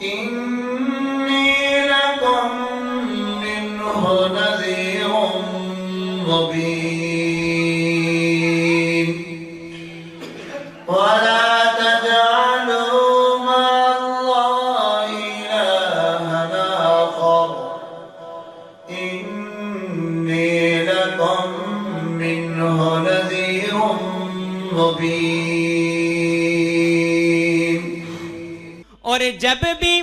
إني لكم منه نذير مبين ولا تجعلوا مع الله إلها آخر إني لكم منه نذير مبين. اور جب بھی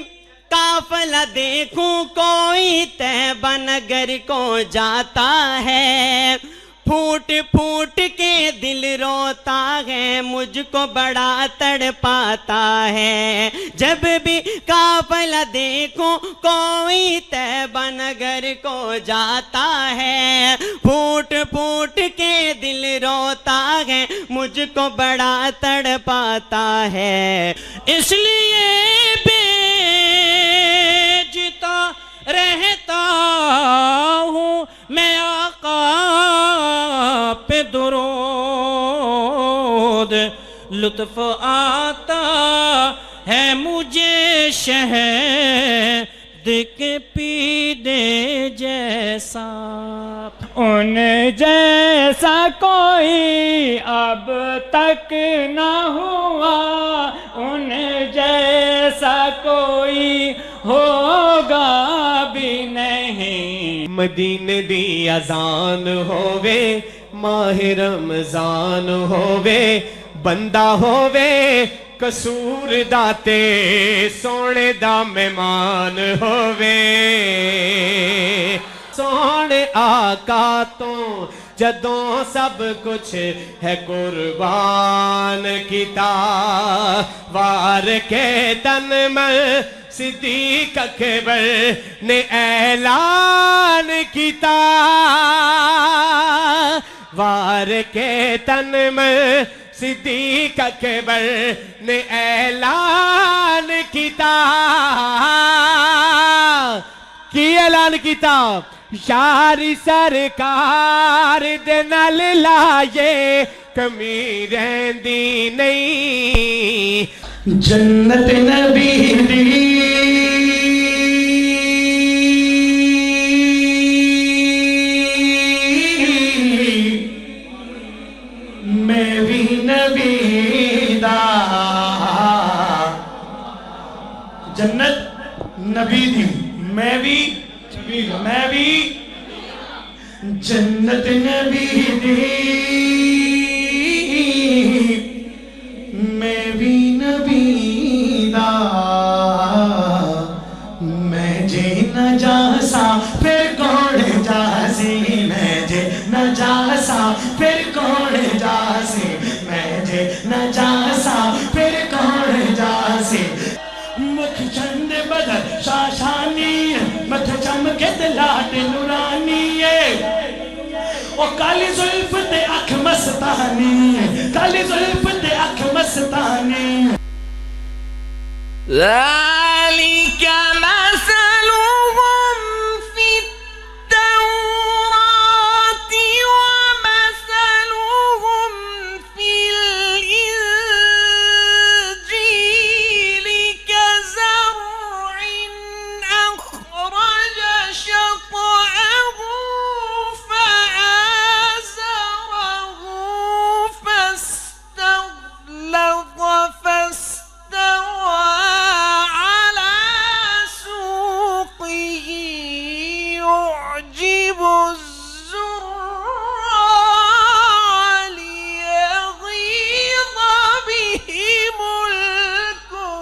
قافلہ دیکھوں کوئی طیبہ نگر کو جاتا ہے، پھوٹ پھوٹ کے دل روتا ہے، مجھ کو بڑا تڑپاتا ہے. جب بھی قافلہ دیکھوں کوئی طیبہ نگر کو جاتا ہے، پھوٹ پھوٹ کے دل روتا ہے، مجھ کو بڑا تڑپاتا ہے. اس لیے بھیجتا رہتا ہوں میں آقا پہ درود، لطف آتا ہے مجھے شہد کے پیدے جیسا. ان جیسا کوئی اب تک نہ ہوا، ان جیسا کوئی ہوگا بھی نہیں. مدینے دی اذان ہووے، ماہ رمضان ہووے، بندہ ہووے قصور داتے سونے دا مہمان ہووے. سونے آقا تو جدوں سب کچھ ہے قربان کیتا، وار کے تن میں صدیق اکبر نے اعلان کیتا، وار کے تن میں صدیق اکبر نے اعلان کیتا. کی اعلان کیتا؟ شاری سرکار دے نال لائے کمی رہندی نہیں، جنت نبی دی میں بھی نبی دا. جنت نبی دی میں بھی جنت نبی دی میں بھی نبی دا. میں جے نہ جاسا پھر کون جاسی، میں جے نہ جاسا پھر کون جاسی، میں جے نہ جاسا پھر کون جاسی. مکھ چند بدر شاشانی، متھ چمکے لاٹ نورانی، او کالی زلف تے اکھ مستانی، کالی زلف تے اکھ مستانی. ذَلِكَ مَثَلُهُمْ فِي التَّوْرَاةِ وَمَثَلُهُمْ فِي الْإِنْجِيلِ كَزَرْعٍ أَخْرَجَ شَطْأَهُ فَآزَرَهُ فَاسْتَغْلَظَ فَاسْتَوَى عَلَى سُوقِهِ يُعْجِبُ الزُّرَّاعَ لِيَغِيظَ بِهِمُ الْكُفَّارَ.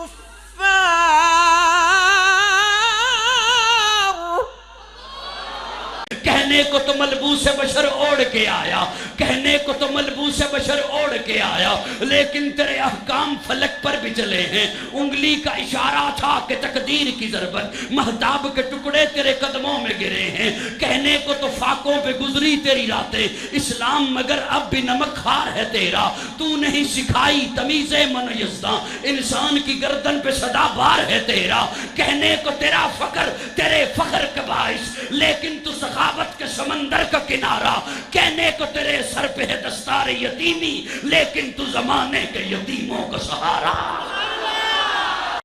کہنے کو تو ملبوس بشر اوڑھ کے آیا، کہنے کو تو ملبوس بشر اوڑھ کے آیا، لیکن تیرے احکام فلک پر بھی چلے ہیں. انگلی کا اشارہ تھا کہ تقدیر کی ضربت، مہتاب کے ٹکڑے تیرے قدموں میں گرے ہیں. کہنے کو تو فاقوں پہ گزری تیری راتیں، اسلام مگر اب بھی نمک خار ہے تیرا. تو نہیں سکھائی تمیز من یزداں، انسان کی گردن پہ صدا بار ہے تیرا. کہنے کو تیرا فقر تیرے فخر کا باعث، لیکن تو سخاوت کے سمندر کا کنارہ. کہنے کو تیرے سر پہ ہے دستار یتیمی، لیکن تو زمانے کے یتیموں کا سہارا.